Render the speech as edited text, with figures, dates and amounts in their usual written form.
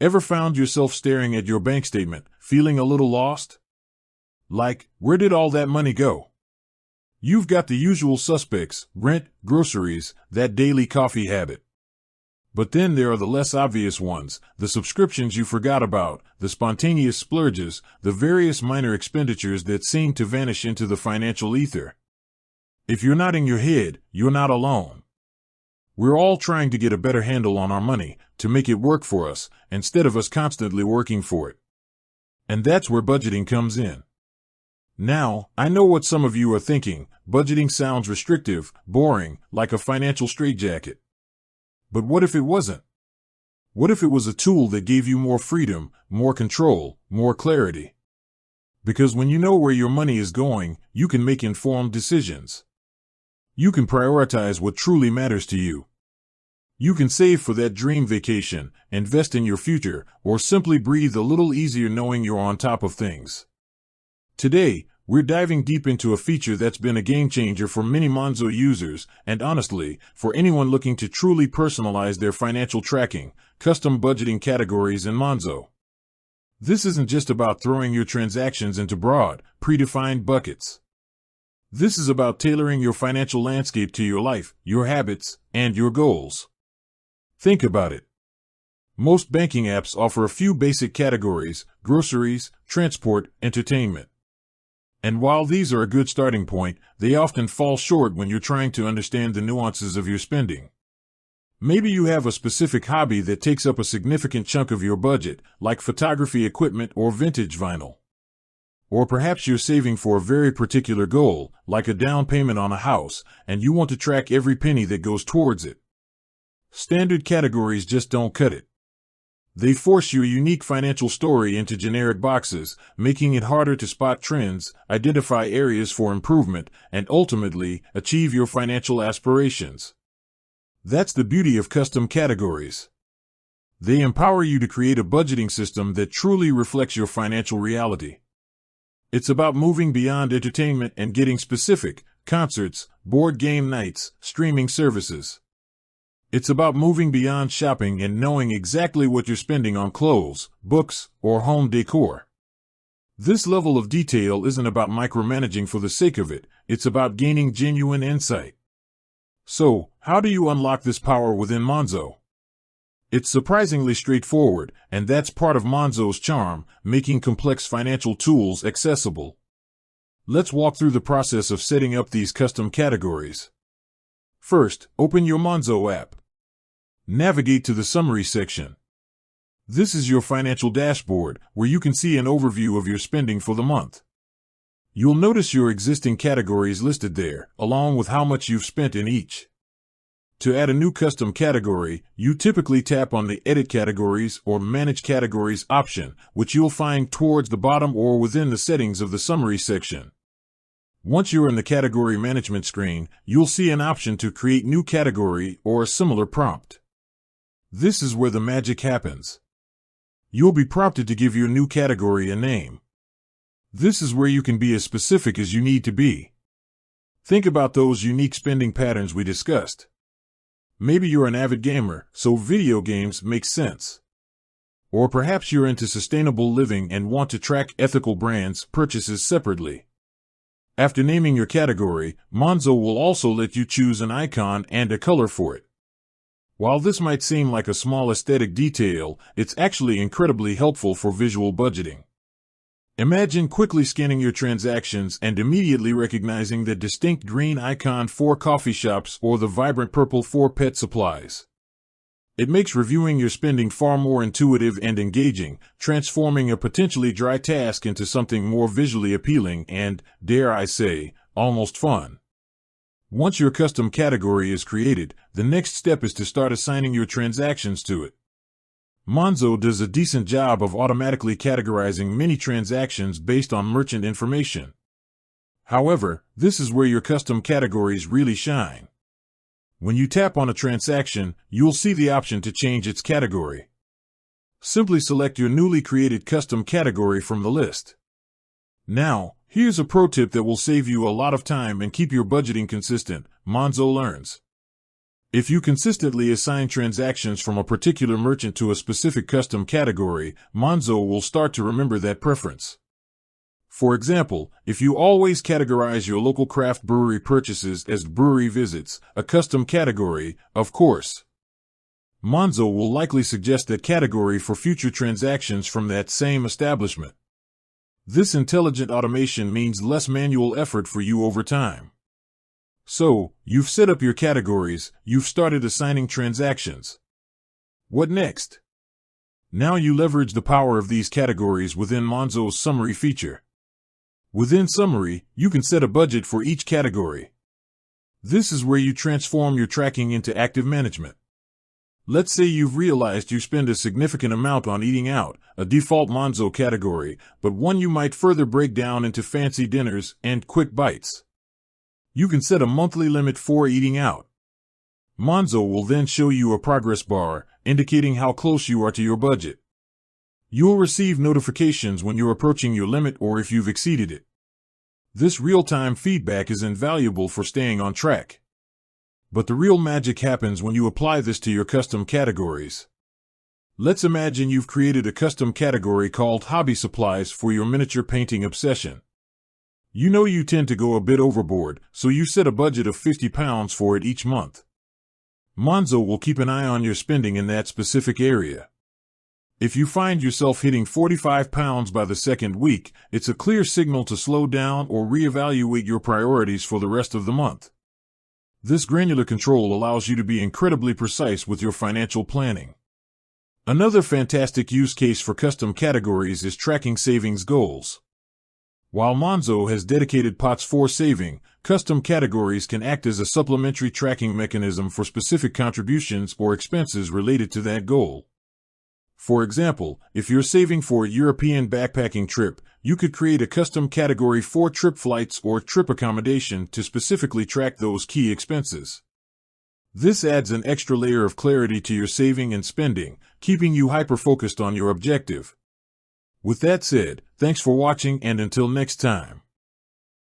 Ever found yourself staring at your bank statement, feeling a little lost? Like, where did all that money go? You've got the usual suspects: rent, groceries, that daily coffee habit. But then there are the less obvious ones, the subscriptions you forgot about, the spontaneous splurges, the various minor expenditures that seem to vanish into the financial ether. If you're nodding your head, you're not alone. We're all trying to get a better handle on our money, to make it work for us, instead of us constantly working for it. And that's where budgeting comes in. Now, I know what some of you are thinking: budgeting sounds restrictive, boring, like a financial straitjacket. But what if it wasn't? What if it was a tool that gave you more freedom, more control, more clarity? Because when you know where your money is going, you can make informed decisions. You can prioritize what truly matters to you. You can save for that dream vacation, invest in your future, or simply breathe a little easier knowing you're on top of things. Today, we're diving deep into a feature that's been a game changer for many Monzo users, and honestly, for anyone looking to truly personalize their financial tracking: custom budgeting categories in Monzo. This isn't just about throwing your transactions into broad, predefined buckets. This is about tailoring your financial landscape to your life, your habits, and your goals. Think about it. Most banking apps offer a few basic categories: groceries, transport, entertainment. And while these are a good starting point, they often fall short when you're trying to understand the nuances of your spending. Maybe you have a specific hobby that takes up a significant chunk of your budget, like photography equipment or vintage vinyl. Or perhaps you're saving for a very particular goal, like a down payment on a house, and you want to track every penny that goes towards it. Standard categories just don't cut it. They force your unique financial story into generic boxes, making it harder to spot trends, identify areas for improvement, and ultimately, achieve your financial aspirations. That's the beauty of custom categories. They empower you to create a budgeting system that truly reflects your financial reality. It's about moving beyond entertainment and getting specific: concerts, board game nights, streaming services. It's about moving beyond shopping and knowing exactly what you're spending on clothes, books, or home decor. This level of detail isn't about micromanaging for the sake of it, it's about gaining genuine insight. So, how do you unlock this power within Monzo? It's surprisingly straightforward, and that's part of Monzo's charm, making complex financial tools accessible. Let's walk through the process of setting up these custom categories. First, open your Monzo app. Navigate to the Summary section. This is your financial dashboard, where you can see an overview of your spending for the month. You'll notice your existing categories listed there, along with how much you've spent in each. To add a new custom category, you typically tap on the Edit Categories or Manage Categories option, which you'll find towards the bottom or within the settings of the Summary section. Once you're in the Category Management screen, you'll see an option to create new category or a similar prompt. This is where the magic happens. You'll be prompted to give your new category a name. This is where you can be as specific as you need to be. Think about those unique spending patterns we discussed. Maybe you're an avid gamer, so video games make sense. Or perhaps you're into sustainable living and want to track ethical brands' purchases separately. After naming your category, Monzo will also let you choose an icon and a color for it. While this might seem like a small aesthetic detail, it's actually incredibly helpful for visual budgeting. Imagine quickly scanning your transactions and immediately recognizing the distinct green icon for coffee shops or the vibrant purple for pet supplies. It makes reviewing your spending far more intuitive and engaging, transforming a potentially dry task into something more visually appealing and, dare I say, almost fun. Once your custom category is created, the next step is to start assigning your transactions to it. Monzo does a decent job of automatically categorizing many transactions based on merchant information. However, this is where your custom categories really shine. When you tap on a transaction, you'll see the option to change its category. Simply select your newly created custom category from the list. Now, here's a pro tip that will save you a lot of time and keep your budgeting consistent: Monzo Learns. If you consistently assign transactions from a particular merchant to a specific custom category, Monzo will start to remember that preference. For example, if you always categorize your local craft brewery purchases as brewery visits, a custom category, of course, Monzo will likely suggest that category for future transactions from that same establishment. This intelligent automation means less manual effort for you over time. So, you've set up your categories, you've started assigning transactions. What next? Now you leverage the power of these categories within Monzo's summary feature. Within Summary, you can set a budget for each category. This is where you transform your tracking into active management. Let's say you've realized you spend a significant amount on eating out, a default Monzo category, but one you might further break down into fancy dinners and quick bites. You can set a monthly limit for eating out. Monzo will then show you a progress bar, indicating how close you are to your budget. You'll receive notifications when you're approaching your limit or if you've exceeded it. This real-time feedback is invaluable for staying on track. But the real magic happens when you apply this to your custom categories. Let's imagine you've created a custom category called Hobby Supplies for your miniature painting obsession. You know you tend to go a bit overboard, so you set a budget of £50 for it each month. Monzo will keep an eye on your spending in that specific area. If you find yourself hitting £45 by the second week, it's a clear signal to slow down or reevaluate your priorities for the rest of the month. This granular control allows you to be incredibly precise with your financial planning. Another fantastic use case for custom categories is tracking savings goals. While Monzo has dedicated pots for saving, custom categories can act as a supplementary tracking mechanism for specific contributions or expenses related to that goal. For example, if you're saving for a European backpacking trip, you could create a custom category for trip flights or trip accommodation to specifically track those key expenses. This adds an extra layer of clarity to your saving and spending, keeping you hyper-focused on your objective. With that said, thanks for watching and until next time.